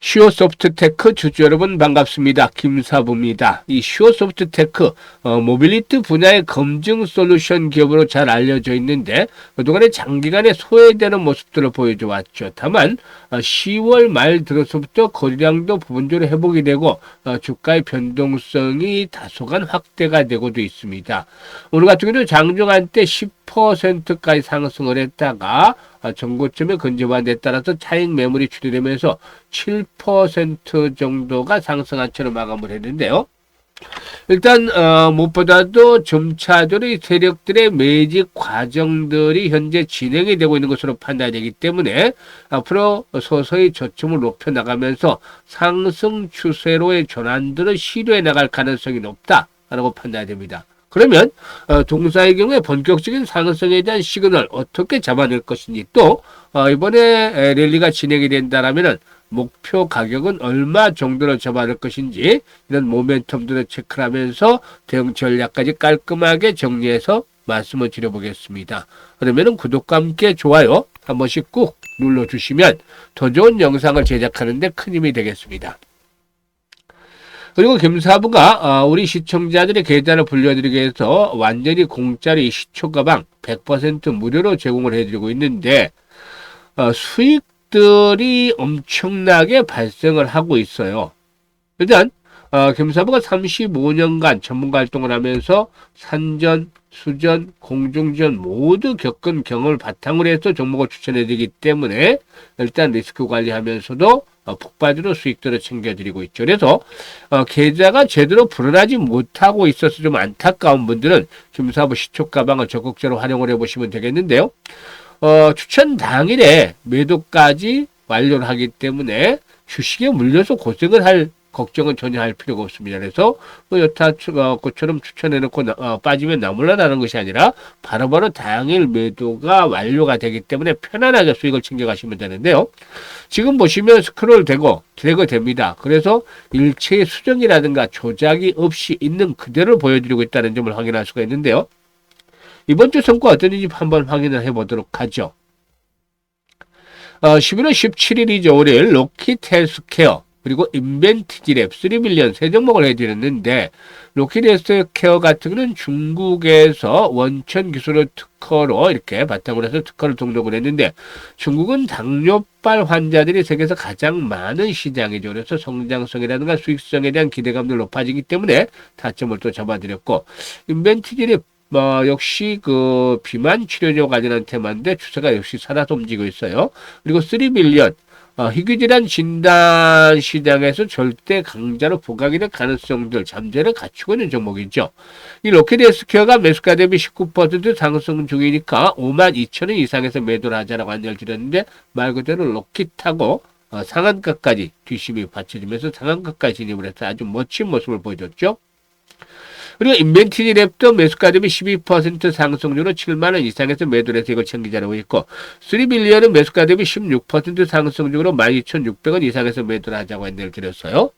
슈어소프트테크 주주 여러분 반갑습니다. 김사부입니다. 이 슈어소프트테크 모빌리티 분야의 검증 솔루션 기업으로 잘 알려져 있는데 그동안에 장기간에 소외되는 모습들을 보여줘 왔죠. 다만 10월 말 들어서부터 거래량도 부분적으로 회복이 되고 주가의 변동성이 다소간 확대가 되고도 있습니다. 오늘 같은 경우는 장중 한때 10%까지 상승을 했다가 전고점에 근접한 데 따라서 차익 매물이 출현되면서 7% 정도가 상승한 채로 마감을 했는데요. 일단 무엇보다도 점차적으로 세력들의 매직 과정들이 현재 진행이 되고 있는 것으로 판단되기 때문에 앞으로 서서히 저점을 높여 나가면서 상승 추세로의 전환들을 시도해 나갈 가능성이 높다라고 판단됩니다. 그러면 동사의 경우에 본격적인 상승에 대한 시그널 어떻게 잡아낼 것인지 또 이번에 랠리가 진행이 된다라면 목표 가격은 얼마 정도로 잡아낼 것인지 이런 모멘텀들을 체크를 하면서 대응 전략까지 깔끔하게 정리해서 말씀을 드려보겠습니다. 그러면 구독과 함께 좋아요 한 번씩 꾹 눌러주시면 더 좋은 영상을 제작하는 데 큰 힘이 되겠습니다. 그리고 김사부가 우리 시청자들의 계좌를 불려드리기 위해서 완전히 공짜로 이 시초 가방 100% 무료로 제공을 해드리고 있는데 수익들이 엄청나게 발생을 하고 있어요. 일단 김사부가 35년간 전문가 활동을 하면서 산전, 수전, 공중전 모두 겪은 경험을 바탕으로 해서 종목을 추천해드리기 때문에 일단 리스크 관리하면서도 폭발적으로 수익들을 챙겨드리고 있죠. 그래서 계좌가 제대로 불어나지 못하고 있어서 좀 안타까운 분들은 김사부 시초 가방을 적극적으로 활용을 해보시면 되겠는데요. 추천 당일에 매도까지 완료를 하기 때문에 주식에 물려서 고생을 할 걱정은 전혀 할 필요가 없습니다. 그래서 여타처럼 추천해놓고 빠지면 나몰라라는 것이 아니라 바로바로 당일 매도가 완료가 되기 때문에 편안하게 수익을 챙겨가시면 되는데요. 지금 보시면 스크롤 되고 드래그 됩니다. 그래서 일체의 수정이라든가 조작이 없이 있는 그대로 보여드리고 있다는 점을 확인할 수가 있는데요. 이번 주 성과 어떤지 한번 확인을 해보도록 하죠. 11월 17일이죠. 월요일 로킷 헬스케어 그리고 인벤티지랩 3빌리언 세 종목을 해드렸는데 로킷 헬스케어 같은 경우는 중국에서 원천 기술을 특허로 이렇게 바탕으로 해서 특허를 등록을 했는데 중국은 당뇨발 환자들이 세계에서 가장 많은 시장이죠. 그래서 성장성이라든가 수익성에 대한 기대감도 높아지기 때문에 타점을 또 잡아드렸고 인벤티지랩 역시 그 비만 치료제 관련한 테마인데 추세가 역시 살아서 움직이고 있어요. 그리고 3빌리언 희귀질환 진단 시장에서 절대 강자로 부각이 될 가능성들 잠재를 갖추고 있는 종목이죠. 이 로켓 헬스케어가 매수가 대비 19% 상승 중이니까 52,000원 이상에서 매도를 하자라고 안내를 드렸는데 말 그대로 로켓하고 상한가까지 뒷심이 받쳐지면서 상한가까지 진입을 해서 아주 멋진 모습을 보여줬죠. 그리고 인벤티지랩도 매수가 대비 12% 상승률로 7만원 이상에서 매도를 해서 이걸 챙기자라고 있고 3빌리언은 매수가 대비 16% 상승률로 12,600원 이상에서 매도를 하자고 안내를 드렸어요.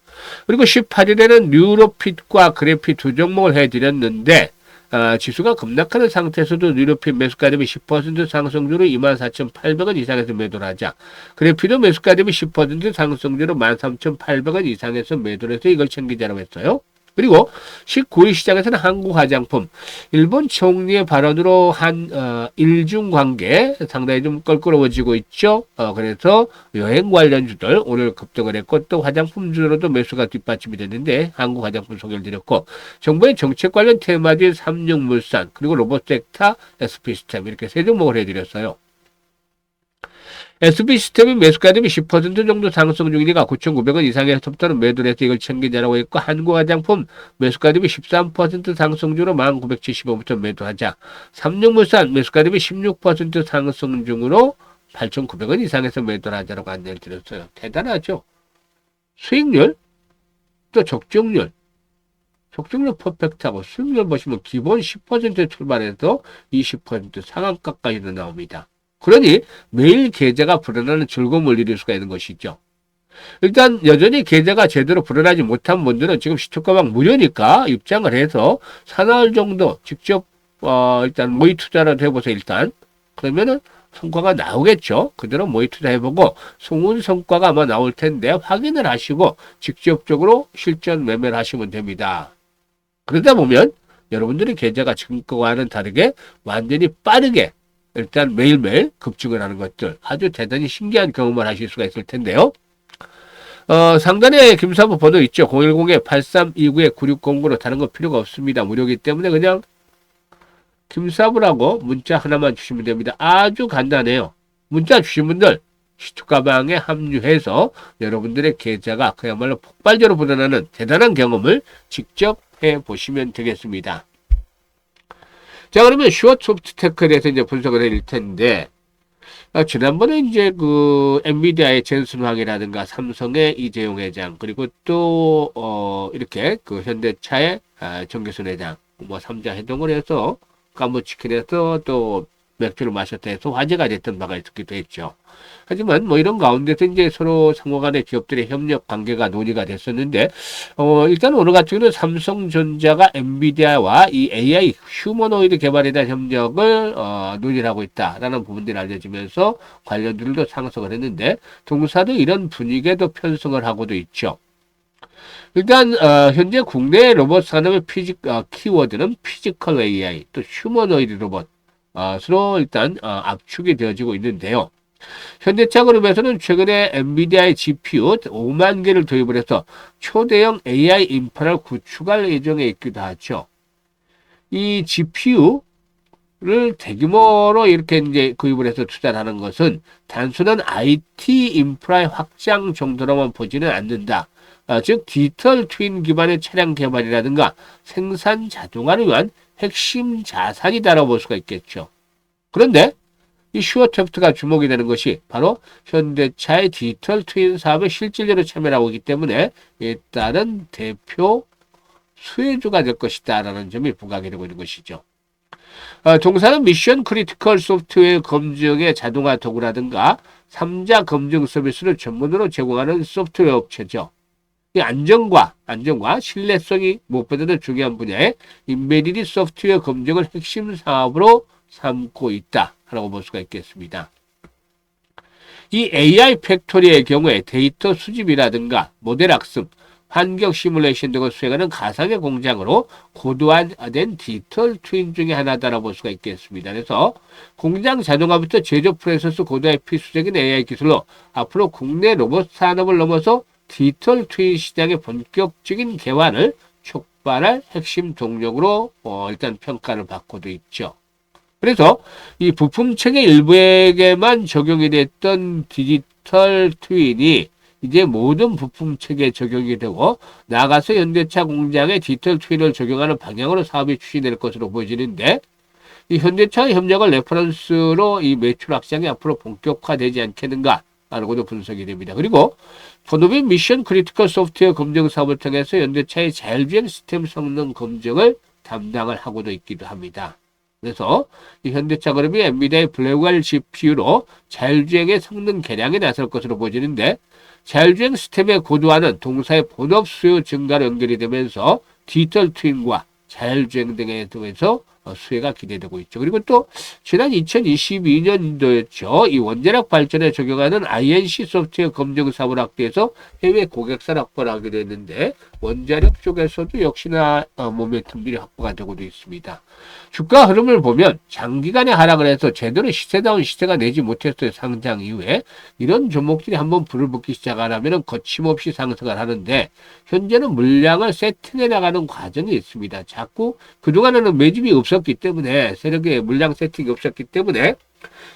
그리고 18일에는 뉴로핏과 그래핏 두 종목을 해드렸는데 지수가 급락하는 상태에서도 뉴로핏 매수가 대비 10% 상승률로 24,800원 이상에서 매도를 하자. 그래핏도 매수가 대비 10% 상승률로 13,800원 이상에서 매도를 해서 이걸 챙기자라고 했어요. 그리고 19일 시장에서는 한국 화장품 일본 총리의 발언으로 일중 관계 상당히 좀 껄끄러워지고 있죠. 그래서 여행 관련주들 오늘 급등을 했고 또 화장품주로도 매수가 뒷받침이 됐는데 한국 화장품 소개를 드렸고 정부의 정책 관련 테마주인 삼육물산 그리고 로봇섹터 SP시스템 이렇게 세 종목을 해드렸어요. SP시스템이 매수가 대비 10% 정도 상승 중이니까 9,900원 이상에서부터는 매도를 해서 이걸 챙기자라고 했고 한국화장품 매수가 대비 13% 상승 중으로 1975부터 매도하자. 삼육물산 매수가 대비 16% 상승 중으로 8,900원 이상에서 매도를 하자라고 안내를 드렸어요. 대단하죠. 수익률 또 적중률 퍼펙트하고 수익률 보시면 기본 10%에 출발해서 20% 상한가까지도 나옵니다. 그러니 매일 계좌가 불어나는 즐거움을 누릴 수가 있는 것이죠. 일단 여전히 계좌가 제대로 불어나지 못한 분들은 지금 시초가방 무료니까 입장을 해서 사나흘 정도 직접 일단 모의 투자를 해보세요. 일단 그러면은 성과가 나오겠죠. 그대로 모의 투자해보고 좋은 성과가 아마 나올 텐데 확인을 하시고 직접적으로 실전 매매를 하시면 됩니다. 그러다 보면 여러분들의 계좌가 지금 거와는 다르게 완전히 빠르게 일단 매일매일 급증을 하는 것들 아주 대단히 신기한 경험을 하실 수가 있을 텐데요. 상단에 김사부 번호 있죠. 010-8329-9609로 다른 거 필요가 없습니다. 무료이기 때문에 그냥 김사부라고 문자 하나만 주시면 됩니다. 아주 간단해요. 문자 주신 분들 시투가방에 합류해서 여러분들의 계좌가 그야말로 폭발적으로 불어나는 대단한 경험을 직접 해보시면 되겠습니다. 자, 그러면 슈어소프트테크에 대해서 이제 분석을 해드릴 텐데, 지난번에 이제 그 엔비디아의 젠슨 황이라든가 삼성의 이재용 회장, 그리고 또, 이렇게 그 현대차의 정기순 회장, 뭐 3자 회동을 해서 깜부치킨에서 또 맥주를 마셨다 해서 화제가 됐던 바가 있기도 했죠. 하지만 뭐 이런 가운데서 이제 서로 상호간의 기업들의 협력 관계가 논의가 됐었는데, 일단 오늘 같은 경우는 삼성전자가 엔비디아와 이 AI 휴머노이드 개발에 대한 협력을 논의를 하고 있다라는 부분들이 알려지면서 관련들도 상승을 했는데, 동사도 이런 분위기에도 편성을 하고도 있죠. 일단 현재 국내 로봇 산업의 키워드는 피지컬 AI, 또 휴머노이드 로봇 서로 일단 압축이 되어지고 있는데요. 현대차 그룹에서는 최근에 엔비디아의 GPU 5만 개를 도입을 해서 초대형 AI 인프라를 구축할 예정에 있기도 하죠. 이 GPU를 대규모로 이렇게 이제 구입을 해서 투자를 하는 것은 단순한 IT 인프라의 확장 정도로만 보지는 않는다. 즉 디지털 트윈 기반의 차량 개발이라든가 생산 자동화를 위한 핵심 자산이다라고 볼 수가 있겠죠. 그런데 이 슈어소프트가 주목이 되는 것이 바로 현대차의 디지털 트윈 사업에 실질적으로 참여를 하고 있기 때문에 일단은 대표 수혜주가 될 것이다 라는 점이 부각이 되고 있는 것이죠. 동사는 미션 크리티컬 소프트웨어 검증의 자동화 도구라든가 3자 검증 서비스를 전문으로 제공하는 소프트웨어 업체죠. 이 안정과 신뢰성이 무엇보다도 중요한 분야의 인베디드 소프트웨어 검증을 핵심 사업으로 삼고 있다라고 볼 수가 있겠습니다. 이 AI 팩토리의 경우에 데이터 수집이라든가 모델 학습, 환경 시뮬레이션 등을 수행하는 가상의 공장으로 고도화된 디지털 트윈 중에 하나다라고 볼 수가 있겠습니다. 그래서 공장 자동화부터 제조 프로세스 고도화의 필수적인 AI 기술로 앞으로 국내 로봇 산업을 넘어서 디지털 트윈 시장의 본격적인 개화를 촉발할 핵심 동력으로 일단 평가를 받고도 있죠. 그래서 이 부품 체계 일부에게만 적용이 됐던 디지털 트윈이 이제 모든 부품 체계에 적용이 되고 나아가서 현대차 공장에 디지털 트윈을 적용하는 방향으로 사업이 추진될 것으로 보여지는데, 이 현대차의 협력을 레퍼런스로 이 매출 확장이 앞으로 본격화되지 않겠는가라고도 분석이 됩니다. 그리고 본업인 미션 크리티컬 소프트웨어 검증 사업을 통해서 현대차의 자율주행 시스템 성능 검증을 담당을 하고도 있기도 합니다. 그래서 이 현대차 그룹이 엔비디아의 블랙웰 GPU로 자율주행의 성능 개량에 나설 것으로 보여지는데, 자율주행 시스템의 고도화는 동사의 본업 수요 증가로 연결이 되면서 디지털 트윈과 자율주행 등에 통해서 수혜가 기대되고 있죠. 그리고 또 지난 2022년도였죠. 이 원자력 발전에 적용하는 INC 소프트웨어 검증 사업을 확대해서 해외 고객사를 확보를 하게 됐는데, 원자력 쪽에서도 역시나 모멘텀들이 확보가 되고도 있습니다. 주가 흐름을 보면 장기간의 하락을 해서 제대로 시세다운 시세가 내지 못했어요. 상장 이후에 이런 종목들이 한번 불을 붙기 시작하면 거침없이 상승을 하는데, 현재는 물량을 세팅해 나가는 과정이 있습니다. 자꾸 그동안에는 매집이 없었기 때문에, 세력의 물량 세팅이 없었기 때문에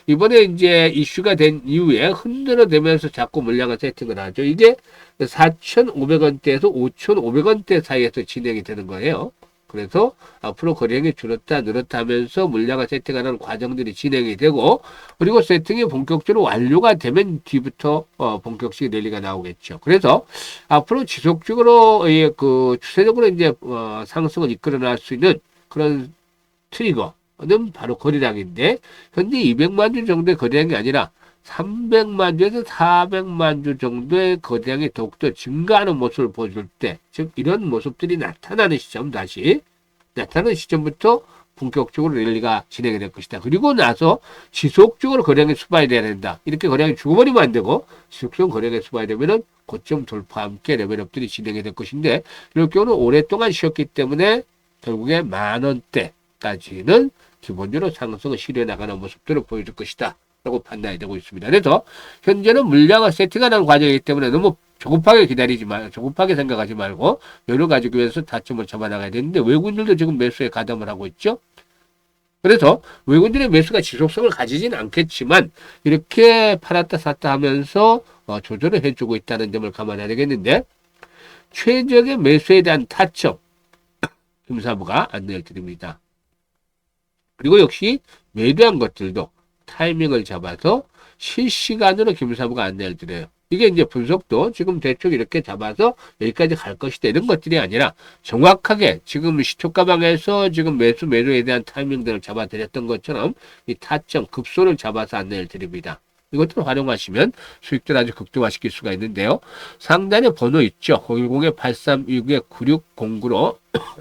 이번에 이제 이슈가 된 이후에 흔들어대면서 자꾸 물량을 세팅을 하죠. 이게 4,500원대에서 5,500원대 사이에서 진행이 되는 거예요. 그래서 앞으로 거래량이 줄었다 늘었다 하면서 물량을 세팅하는 과정들이 진행이 되고, 그리고 세팅이 본격적으로 완료가 되면 뒤부터 본격적인 랠리가 나오겠죠. 그래서 앞으로 지속적으로 그 추세적으로 이제 상승을 이끌어 낼 수 있는 그런 트리거는 바로 거래량인데, 현재 200만 주 정도의 거래량이 아니라 300만 주에서 400만 주 정도의 거래량이 더욱더 증가하는 모습을 보여줄 때, 즉 이런 모습들이 나타나는 시점, 다시 나타나는 시점부터 본격적으로 랠리가 진행이 될 것이다. 그리고 나서 지속적으로 거래량이 수반이 돼야 된다. 이렇게 거래량이 죽어버리면 안 되고 지속적으로 거래량이 수반이 되면은 고점 돌파와 함께 레벨업들이 진행이 될 것인데 이럴 경우는 오랫동안 쉬었기 때문에 결국에 10,000원대까지는 기본적으로 상승을 실현해 나가는 모습들을 보여줄 것이다. 라고 판단이 되고 있습니다. 그래서 현재는 물량을 세팅하는 과정이기 때문에 너무 조급하게 기다리지 말고 조급하게 생각하지 말고 여러 가지고 위해서 타점을 잡아나가야 되는데 외국인들도 지금 매수에 가담을 하고 있죠. 그래서 외국인들의 매수가 지속성을 가지지는 않겠지만 이렇게 팔았다 샀다 하면서 조절을 해주고 있다는 점을 감안해야 되겠는데 최적의 매수에 대한 타점 김사부가 안내를 드립니다. 그리고 역시 매도한 것들도 타이밍을 잡아서 실시간으로 김사부가 안내를 드려요. 이게 이제 분석도 지금 대충 이렇게 잡아서 여기까지 갈 것이다 이런 것들이 아니라 정확하게 지금 시초가방에서 지금 매도에 대한 타이밍들을 잡아드렸던 것처럼 이 타점 급소를 잡아서 안내를 드립니다. 이것들을 활용하시면 수익들 아주 극대화시킬 수가 있는데요. 상단에 번호 있죠. 010-8326-9609로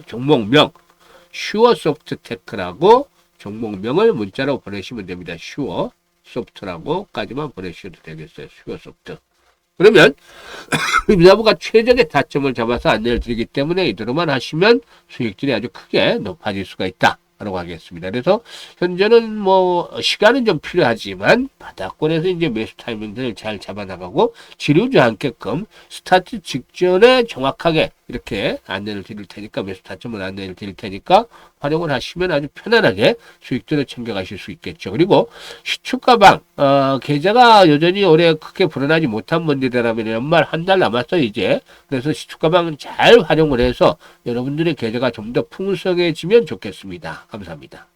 종목명 슈어소프트테크라고 종목명을 문자로 보내시면 됩니다. 슈어소프트라고까지만 보내주셔도 되겠어요. 슈어소프트. 그러면 김사부가 최적의 타점을 잡아서 안내를 드리기 때문에 이대로만 하시면 수익들이 아주 크게 높아질 수가 있다. 라고 하겠습니다. 그래서 현재는 뭐 시간은 좀 필요하지만 바닥권에서 이제 매수 타이밍들을 잘 잡아나가고 지루지 않게끔 스타트 직전에 정확하게 이렇게 안내를 드릴 테니까 매수 타점을 안내를 드릴 테니까 활용을 하시면 아주 편안하게 수익들을 챙겨가실 수 있겠죠. 그리고 시초가방 계좌가 여전히 올해 크게 불어나지 못한 분들이라면 연말 한 달 남았어요 이제. 그래서 시초가방은 잘 활용을 해서 여러분들의 계좌가 좀 더 풍성해지면 좋겠습니다. 감사합니다.